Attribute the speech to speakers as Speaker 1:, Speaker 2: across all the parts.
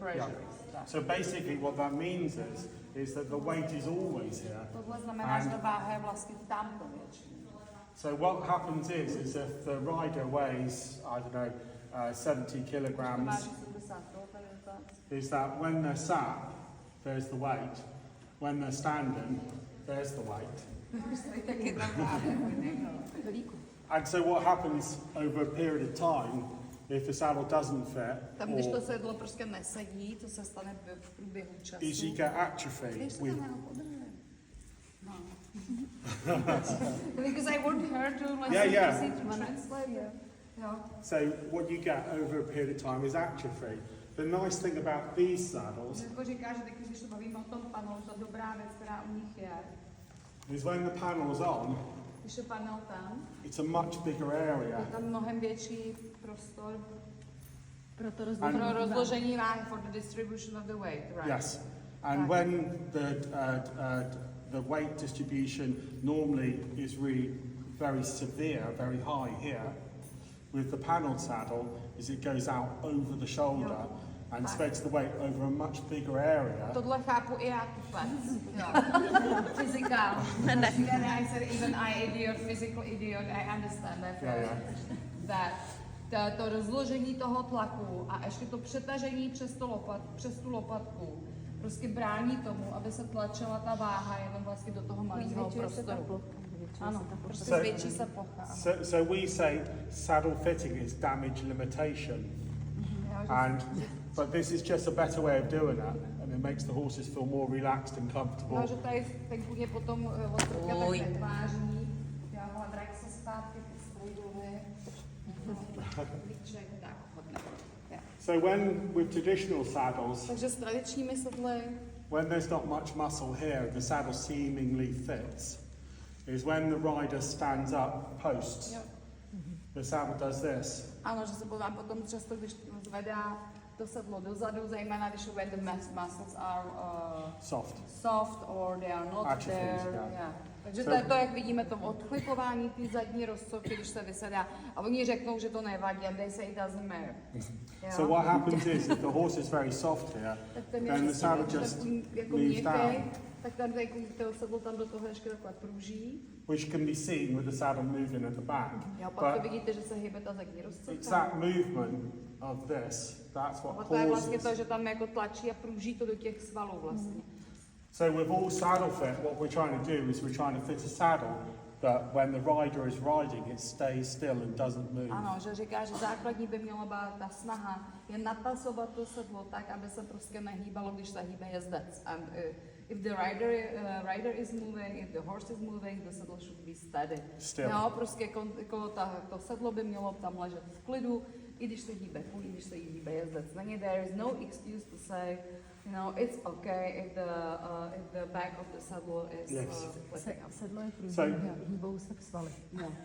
Speaker 1: pressure.
Speaker 2: Yeah. So basically what that means is that the weight is always here.
Speaker 1: Tohle znamená, že ta váha je vlastně tamto většinou.
Speaker 2: So what happens is if the rider weighs, I don't know, 70 kilograms, is that when they're sat, there's the weight. When they're standing, there's the weight. And so what happens over a period of time, if the saddle doesn't fit,
Speaker 1: tam, když to sedlo prostě nesedí, to se stane v průběhu času.
Speaker 2: is you get atrophy.
Speaker 1: Because I want her to translate. Yeah.
Speaker 2: So what you get over a period of time is atrophy. The nice thing about these saddles
Speaker 1: Jako říká, že když se bavíme o tom panelu, ta dobrá věc, která u nich je,
Speaker 2: is when the panel's on,
Speaker 1: když je panel tam,
Speaker 2: it's a much bigger area.
Speaker 1: je tam mnohem větší prostor
Speaker 3: pro
Speaker 1: rozložení váhy, for the distribution of the weight, right?
Speaker 2: Yes, and when the weight distribution normally is really very severe, very high here, with the panelled saddle, is it goes out over the shoulder and spreads the weight over a much bigger area.
Speaker 1: Tohle chápu i já tupec. Physical. I said even I idiot, physical idiot, I understand that. To rozložení toho tlaku a ještě to přetažení přes tu lopatku prostě brání tomu, aby se tlačila ta váha jenom vlastně do toho malého prostoru. Ano, prostě zvětší se plocha.
Speaker 2: So we say saddle fitting is damage limitation. But this is just a better way of doing that, and it makes the horses feel more relaxed and comfortable.
Speaker 1: No, že tady ten kůň je potom odtrka tak netváří, já ho drák se zpátky, ty strojdoly, líček, tak, hodně.
Speaker 2: So when with traditional saddles,
Speaker 1: takže s tradičními sedly,
Speaker 2: when there's not much muscle here, the saddle seemingly fits. Is when the rider stands up posts.
Speaker 1: Yep.
Speaker 2: The saddle does this.
Speaker 1: Ano, že se podívám potom často, když zvedá to sedlo dozadu, zejména když when the muscles are soft or they are not there. Yeah. Takže to je to, jak vidíme, to odchlipování té zadní rozcovky, když se vysedá. A oni řeknou, že to nevadí, and they say it doesn't matter.
Speaker 2: So what happens is, if the horse is very soft here, then the saddle just moves down.
Speaker 1: Tak tam to sedlo tam do toho ještě takhle pruží.
Speaker 2: Which can be seen with the saddle moving at the back.
Speaker 1: Jo, pak to vidíte, že se hýbe ta zadní rozcovka.
Speaker 2: It's that movement of this, that's what
Speaker 1: to je vlastně to, že tam jako tlačí a pruží to do těch svalů vlastně.
Speaker 2: So with all saddle fit, what we're trying to do is we're trying to fit a saddle that when the rider is riding, it stays still and doesn't move.
Speaker 1: Ano, že říká, že základní by měla být ta snaha je napasovat to sedlo tak, aby se prostě nehýbalo, když se hýbe jezdec. And if the rider is moving, if the horse is moving, the saddle should be steady.
Speaker 2: Still.
Speaker 1: No, prostě to sedlo by mělo tam ležet v klidu, i když se hýbe kůň, i když se hýbe jezdec. Není there is no excuse to say, you know, it's okay if the back of the saddle is flipping up.
Speaker 3: Sedlo je průběh, hýbou se svaly.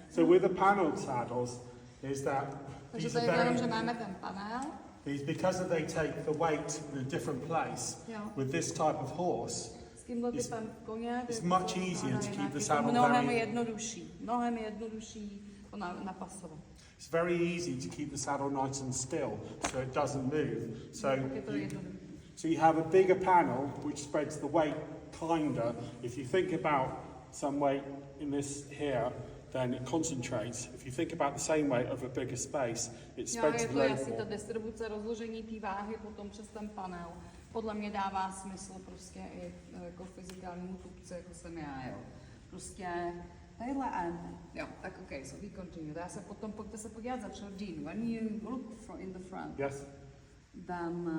Speaker 2: So with the panelled saddles, is that
Speaker 1: takže to je jenom, že máme ten panel.
Speaker 2: Because they take the weight in a different place, with this type of horse, it's much easier to keep the saddle
Speaker 1: mnohem jednodušší to napasovat.
Speaker 2: It's very easy to keep the saddle nice and still, so it doesn't move. So you have a bigger panel which spreads the weight kinder. If you think about some weight in this here, then it concentrates. If you think about the same weight over a bigger space, it spreads the load more.
Speaker 1: Ta distribuce, rozložení té váhy potom přes ten panel, podle mě dává smysl prostě i jako fyzikálnímu tupci, jako jsem já, jo. Prostě tadyhle jo, tak okay, so we continue. Já se potom, pojďte se podívat za Dean. When you look in the front,
Speaker 2: yes.
Speaker 1: Then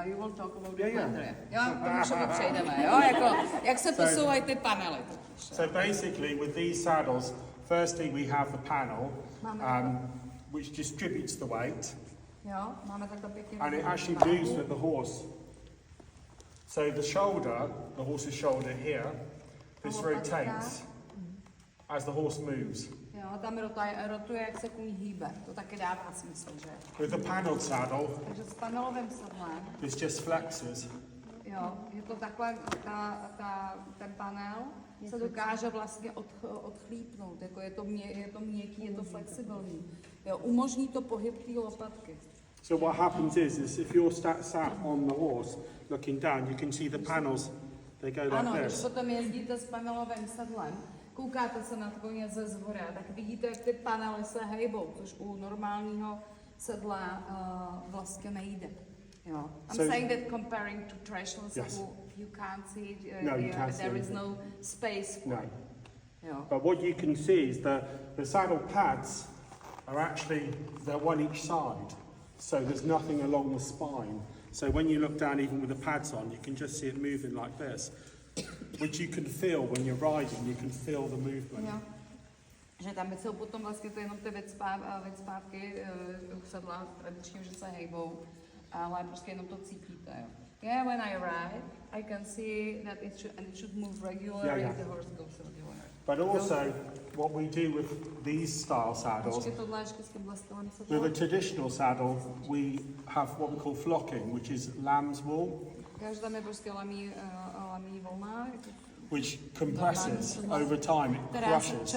Speaker 1: you will talk about the weather. Jo, tomu všemu přejdeme, jo, jako, jak se posouvají ty panely.
Speaker 2: So basically with these saddles, firstly we have the panel, which distributes the weight.
Speaker 1: Jo, máme takhle pěkně.
Speaker 2: And it actually moves with the horse. So the shoulder, the horse's shoulder here, this rotates as the horse moves.
Speaker 1: Jo, tam rotuje, jak se kůň hýbe. To taky dává smysl, že?
Speaker 2: With the panelled saddle,
Speaker 1: takže s panelovým sedlem,
Speaker 2: this just flexes.
Speaker 1: Jo, je to takhle, ten panel se dokáže vlastně odchlípnout, jako je to měkký, je to flexibilní. Jo, umožní to pohyb té lopatky.
Speaker 2: So what happens is if you're sat on the horse looking down, you can see the panels, they go like
Speaker 1: ano, když
Speaker 2: this.
Speaker 1: potom jezdíte s panelovým sedlem, koukáte se na koně ze zhora, tak vidíte, jak ty panely se hejbou, což u normálního sedla vlastně nejde. Jo. I'm saying that comparing to traditional saddle, you can't see it,
Speaker 2: No, you can't see
Speaker 1: there is
Speaker 2: anything.
Speaker 1: no space for it. Jo.
Speaker 2: But what you can see is the saddle pads are actually, they're one each side. So there's nothing along the spine. So when you look down even with the pads on, you can just see it moving like this, which you can feel when you're riding, you can feel the movement.
Speaker 1: Jo. Že tam jsou potom vlastně to jenom ty vycpávky sedla, tradičně, že se hejbou, ale prostě jenom to cítíte. Jo. Yeah, when I ride, I can see that it should move regularly, the horse goes regular.
Speaker 2: But also, what we do with these style saddles, with a traditional saddle, we have what we call flocking, which is lamb's wool, which compresses over time, it crushes.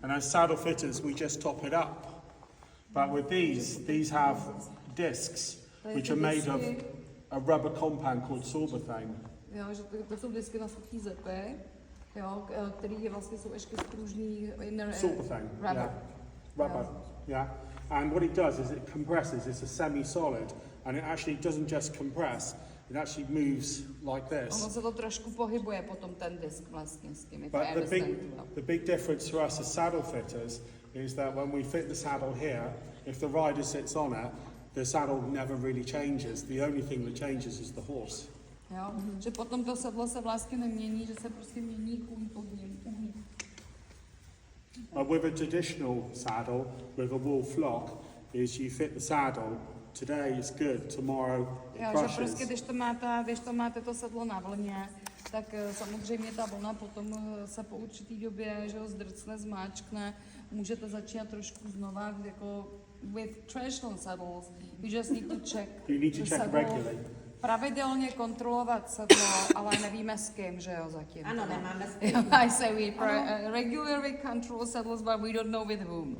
Speaker 2: And as saddle fitters, we just top it up. But with these have discs, which are made of a rubber compound called sorbethane.
Speaker 1: Jo, že to jsou disky na suchý zepy, jo, který vlastně jsou ještě spružný.
Speaker 2: Sorbethane,
Speaker 1: rubber.
Speaker 2: Rubber, yeah. And what it does is it compresses, it's a semi-solid, and it actually doesn't just compress, it actually moves like this.
Speaker 1: Ono se to trošku pohybuje potom ten disk vlastně s tím.
Speaker 2: But the big difference for us as saddle fitters is that when we fit the saddle here, if the rider sits on it, the saddle never really changes. The only thing that changes is the horse.
Speaker 1: Jo? Že potom to sedlo se vlastně nemění, že se prostě mění kůň pod ním.
Speaker 2: With a traditional saddle, with a wool flock, is you fit the saddle, today is good, tomorrow it
Speaker 1: jo,
Speaker 2: crushes.
Speaker 1: Že prostě, když to máte to sedlo na vlně, tak samozřejmě ta vlna potom se po určitý době, že ho zdrcne, zmáčkne, můžete začínat trošku znova, jako with traditional saddles, you just need to check.
Speaker 2: You need to check regularly.
Speaker 1: Pravidelně kontrolovat sedlo, ale nevíme s kým, že jo, zatím.
Speaker 4: Ano, nemáme s kým.
Speaker 1: I say we regularly control saddles, but we don't know with whom.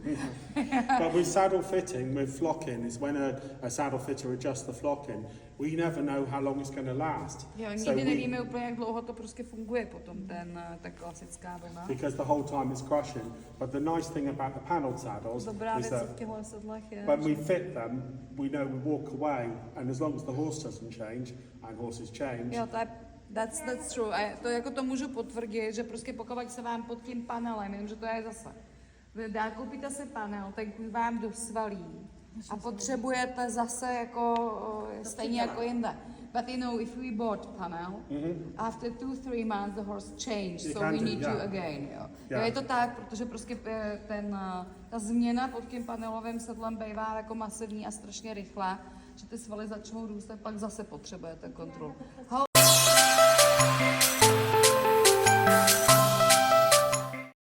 Speaker 2: But with saddle fitting, with flocking, is when a saddle fitter adjusts the flocking, we never know how long it's going to last.
Speaker 1: Jo, nikdy nevíme úplně, jak dlouho to prostě funguje potom, ta klasická vlna.
Speaker 2: Because the whole time it's crushing. But the nice thing about the panelled saddles is that when we fit them, we know we walk away, and as long as the horse doesn't change, and horses change.
Speaker 1: Jo, that's true. A to jako to můžu potvrdit, že prostě pokud se vám pod tím panelem, jenomže to je zase, koupíte si panel, tak vám dosvalí a potřebujete zase jako stejně jako jinde. But you know, if we bought panel, after 2-3 months the horse changed, so we need you again. Jo. Jo, je to tak, protože prostě ta změna pod tím panelovým sedlem bývá jako masivní a strašně rychlá, že ty svaly začnou růst a pak zase potřebujete kontrolu.